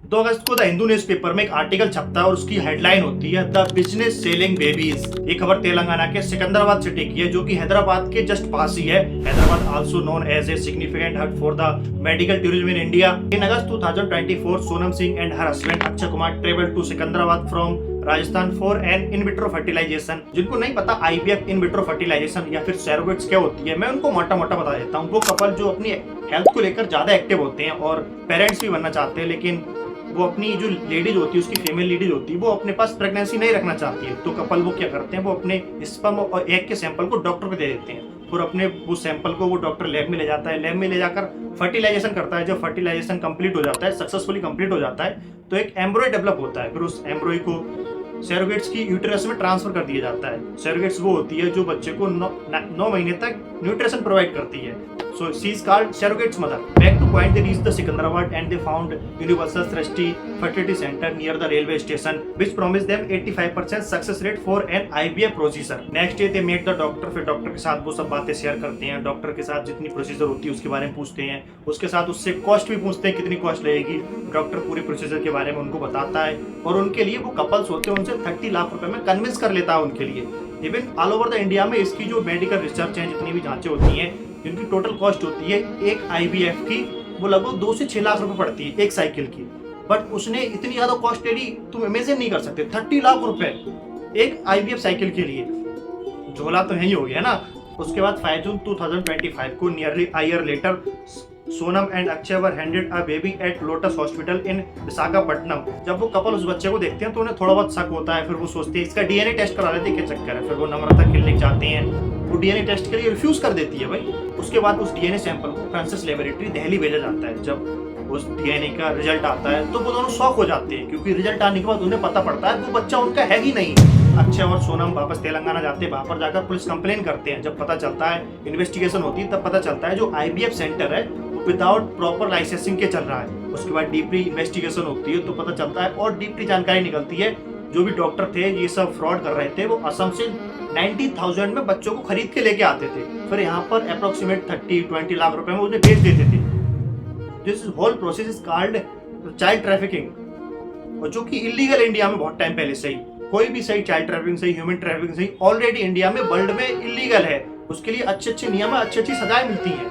2 अगस्त को the Hindu newspaper में एक आर्टिकल छपता है और उसकी हेडलाइन होती है द बिजनेस सेलिंग बेबीज। ये खबर तेलंगाना के सिकंदराबाद सिटी की है, जो कि हैदराबाद के जस्ट पास ही है। Hyderabad also known as a significant hub for the medical tourism in India. In August 2024 Sonam Singh and her husband Akshay Kumar travel to Secunderabad from Rajasthan for an in vitro fertilization. जिनको नहीं पता आईवीएफ इन विट्रो फर्टिलाइजेशन या फिर सैरोगेट्स क्या होती है, मैं उनको मोटा मोटा बता देता हूँ। वो कपल जो अपनी हेल्थ को लेकर ज्यादा एक्टिव होते हैं और पेरेंट्स भी बनना चाहते हैं, लेकिन वो अपनी जो लेडीज होती है, उसकी फीमेल लेडीज होती है, वो अपने पास प्रेगनेंसी नहीं रखना चाहती है, तो कपल वो क्या करते हैं, वो अपने स्पर्म और एग के सैंपल को डॉक्टर को दे देते हैं और अपने वो सैंपल को वो डॉक्टर लैब में ले जाता है। लैब में ले जाकर फर्टिलाइजेशन करता है। जब फर्टिलाइजेशन कंप्लीट हो जाता है, सक्सेसफुली कंप्लीट हो जाता है, तो एक एम्ब्रॉय डेवलप होता है। फिर उस एम्ब्रॉय को सैरोगेट्स की यूटेरस में ट्रांसफर कर दिया जाता है। सैरोगेट्स वो होती है जो बच्चे को 9 महीने तक न्यूट्रिशन प्रोवाइड करती है। So she is called surrogate's mother. Back to point, they reached the Secunderabad and they found Universal Srishti Fertility Center near the railway station, which promised them 85% success rate for an IVF procedure. Next day they met the doctor. फिर doctor के साथ वो सब बातें share करते हैं। Doctor के साथ जितनी प्रोसीजर होती है उसके बारे में पूछते हैं। उसके साथ उससे कॉस्ट भी पूछते हैं, कितनी कॉस्ट लगेगी। डॉक्टर पूरी प्रोसीजर के बारे में उनको बताता है और उनके लिए वो कपल्स होते हैं, उनसे 30 लाख रुपए में कन्विंस कर लेता है उनके लिए। Even all over the India में इसकी जो मेडिकल रिसर्च है, जितनी भी जांचें होती हैं, जिनकी टोटल कॉस्ट होती है एक आईवीएफ की, वो लगभग 2 से 6 लाख रुपए पड़ती है एक साइकिल की। बट उसने इतनी ज्यादा कॉस्ट ले ली, तुम इमेजिन नहीं कर सकते। 30 लाख रुपए एक आईवीएफ साइकिल के लिए, झोला तो यही हो गया ना। उसके बाद 5 जून 2025 को nearly a year later Sonam and Akshay were handed a baby eight lotus hospital in Visakhapatnam. जब वो कपल उस बच्चे को देखते हैं तो उन्हें थोड़ा बहुत शक होता है। फिर वो सोचते हैं इसका डीएनए टेस्ट करा लेते हैं, क्या चक्कर है। फिर वो नम्रता क्लिनिक जाते हैं, वो डीएनए टेस्ट के लिए रिफ्यूज कर देती है भाई। उसके बाद उस डीएनए सैंपल को फ्रांसिस लेबोरेटरी दिल्ली भेजा जाता है। जब उस डीएनए का रिजल्ट आता है तो वो दोनों शॉक हो जाते हैं, क्योंकि रिजल्ट आने के बाद उन्हें पता पड़ता है वो बच्चा उनका है ही नहीं। अक्षय और सोनम वापस तेलंगाना जाते हैं, वहां पर जाकर पुलिस कंप्लेन करते हैं। जब पता चलता है, इन्वेस्टिगेशन होती है, तब पता चलता है जो आईवीएफ सेंटर है वो विदाउट प्रॉपर लाइसेंसिंग के चल रहा है। उसके बाद डीपली इन्वेस्टिगेशन होती है तो पता चलता है और डीपली जानकारी निकलती है, जो भी डॉक्टर थे ये सब फ्रॉड कर रहे थे। वो असम से 90,000 में बच्चों को खरीद के लेके आते थे, फिर यहाँ पर अप्रोक्सीमेट 30-20 लाख रुपए में उन्हें बेच देते थे। This whole process is called child trafficking, और जो कि इलीगल इंडिया में बहुत टाइम पहले से ही। कोई भी सही चाइल्ड ट्रैफिकिंग सही, ह्यूमन ट्रैफिकिंग सही, ऑलरेडी इंडिया में वर्ल्ड में इलीगल है। उसके लिए अच्छे अच्छे नियम, अच्छी अच्छी सजाएं मिलती हैं।